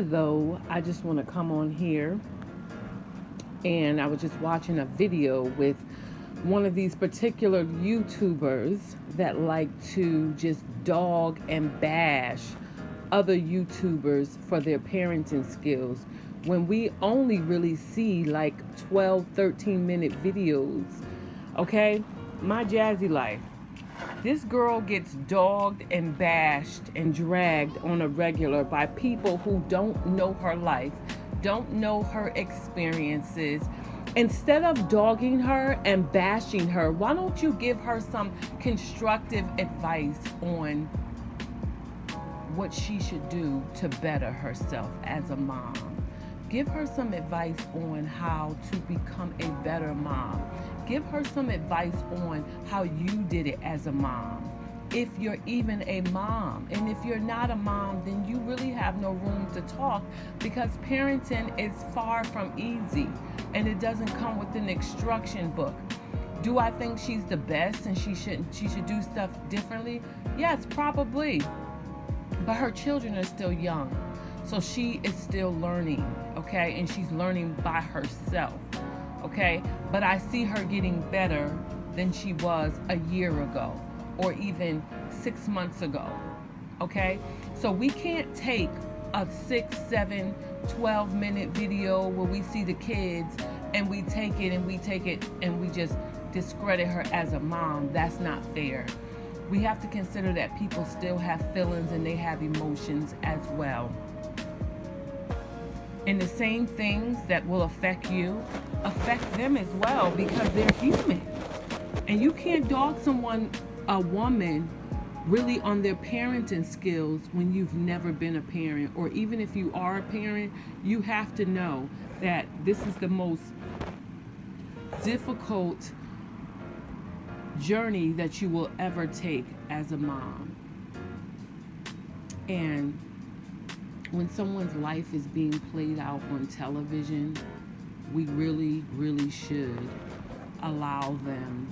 Hello, I just want to come on here, and I was just watching a video with one of these particular YouTubers that like to just dog and bash other YouTubers for their parenting skills when we only really see like 12, 13-minute videos. Okay? My Jazzy Life. This girl gets dogged and bashed and dragged on a regular by people who don't know her life, don't know her experiences. Instead of dogging her and bashing her, why don't you give her some constructive advice on what she should do to better herself as a mom? Give her some advice on how to become a better mom. Give her some advice on how you did it as a mom. If you're even a mom. And if you're not a mom, then you really have no room to talk, because parenting is far from easy and it doesn't come with an instruction book. Do I think she's the best and she should do stuff differently? Yes, probably. But her children are still young. So she is still learning, okay? And she's learning by herself, okay? But I see her getting better than she was a year ago or even 6 months ago, okay? So we can't take a 6, 7, 12-minute video where we see the kids and we take it and we just discredit her as a mom. That's not fair. We have to consider that people still have feelings and they have emotions as well. And the same things that will affect you affect them as well, because they're human. And you can't dog someone, a woman, really on their parenting skills when you've never been a parent. Or even if you are a parent, you have to know that this is the most difficult journey that you will ever take as a mom. And when someone's life is being played out on television, we really, really should allow them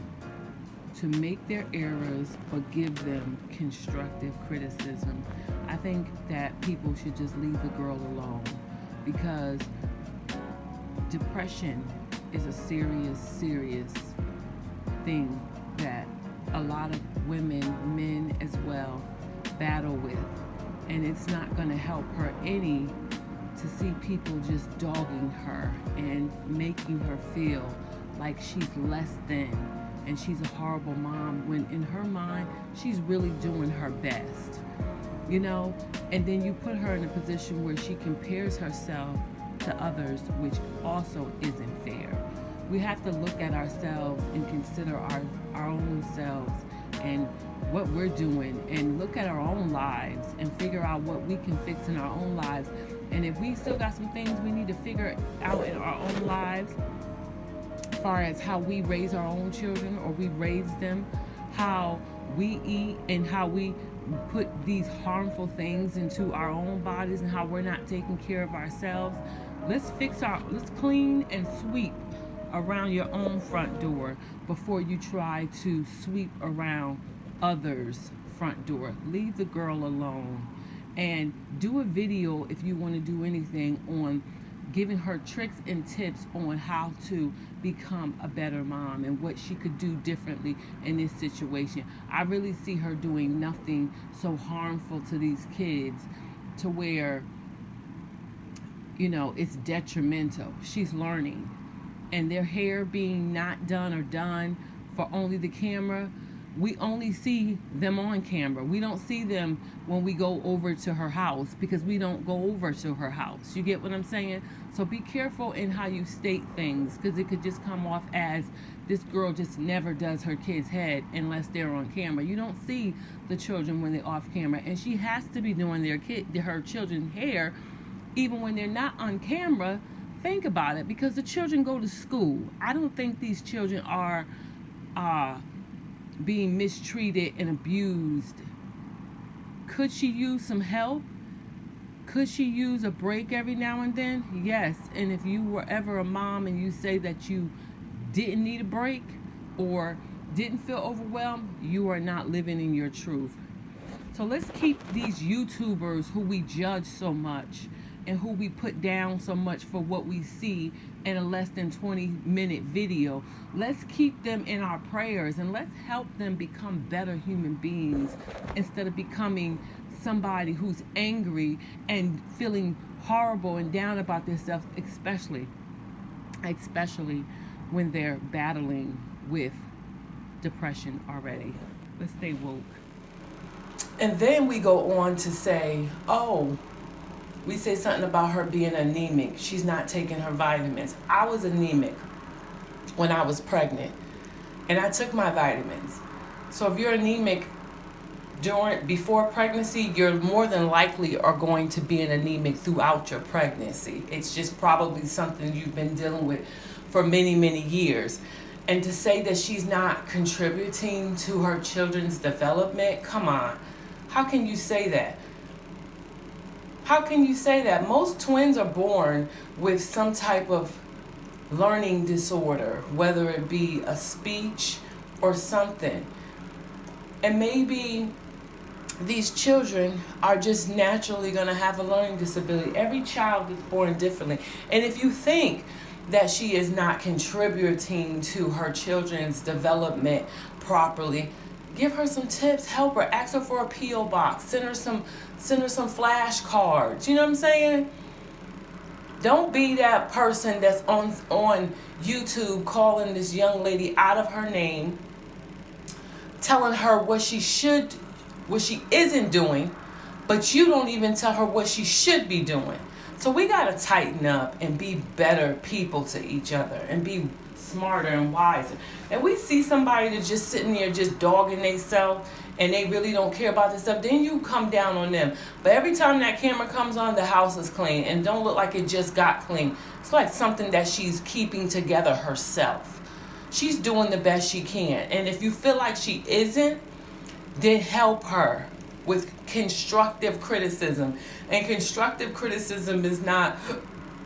to make their errors, but give them constructive criticism. I think that people should just leave the girl alone, because depression is a serious, serious thing that a lot of women, men as well, battle with. And it's not going to help her any to see people just dogging her and making her feel like she's less than and she's a horrible mom, when in her mind she's really doing her best, you know. And then you put her in a position where she compares herself to others, which also isn't fair. We have to look at ourselves and consider our own selves and what we're doing, and look at our own lives and figure out what we can fix in our own lives. And if we still got some things we need to figure out in our own lives, as far as how we raise our own children or we raise them, how we eat and how we put these harmful things into our own bodies, and how we're not taking care of ourselves, let's clean and sweep around your own front door before you try to sweep around others' front door. Leave the girl alone, and do a video if you want to do anything on giving her tricks and tips on how to become a better mom and what she could do differently in this situation. I really see her doing nothing so harmful to these kids to where, you know, it's detrimental. She's learning. And their hair being not done or done for only the camera, we only see them on camera. We don't see them when we go over to her house, because we don't go over to her house. You get what I'm saying? So be careful in how you state things, because it could just come off as this girl just never does her kid's head unless they're on camera. You don't see the children when they're off camera, and she has to be doing her children's hair even when they're not on camera. Think about it, because the children go to school. I don't think these children are being mistreated and abused. Could she use some help? Could she use a break every now and then? Yes. And if you were ever a mom and you say that you didn't need a break or didn't feel overwhelmed, you are not living in your truth. So let's keep these YouTubers who we judge so much and who we put down so much for what we see in a less than 20-minute video. Let's keep them in our prayers, and let's help them become better human beings instead of becoming somebody who's angry and feeling horrible and down about themselves, especially when they're battling with depression already. Let's stay woke. And then we go on to say, oh, we say something about her being anemic. She's not taking her vitamins. I was anemic when I was pregnant, and I took my vitamins. So if you're anemic before pregnancy, you're more than likely are going to be an anemic throughout your pregnancy. It's just probably something you've been dealing with for many, many years. And to say that she's not contributing to her children's development, come on. How can you say that? How can you say that? Most twins are born with some type of learning disorder, whether it be a speech or something. And maybe these children are just naturally going to have a learning disability. Every child is born differently. And if you think that she is not contributing to her children's development properly, give her some tips, help her, ask her for a P.O. box, send her some flashcards. You know what I'm saying? Don't be that person that's on YouTube calling this young lady out of her name, telling her what she isn't doing, but you don't even tell her what she should be doing. So we got to tighten up and be better people to each other and be smarter and wiser. And we see somebody that's just sitting there just dogging themselves and they really don't care about this stuff, then you come down on them. But every time that camera comes on, the house is clean and don't look like it just got clean. It's like something that she's keeping together herself. She's doing the best she can. And if you feel like she isn't, then help her with constructive criticism. And constructive criticism is not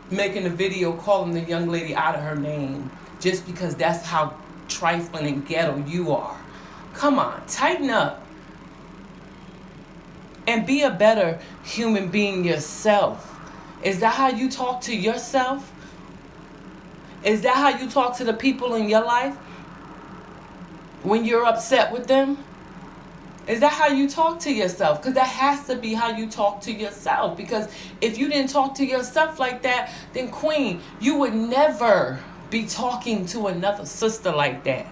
making a video calling the young lady out of her name just because that's how trifling and ghetto you are. Come on, tighten up and be a better human being yourself. Is that how you talk to yourself? Is that how you talk to the people in your life when you're upset with them? Is that how you talk to yourself? Because that has to be how you talk to yourself. Because if you didn't talk to yourself like that, then Queen, you would never be talking to another sister like that.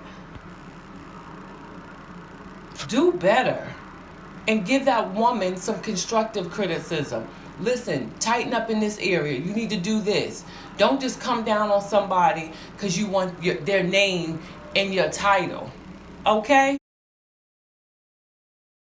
Do better and give that woman some constructive criticism. Listen, tighten up in this area. You need to do this. Don't just come down on somebody because you want their name in your title. Okay?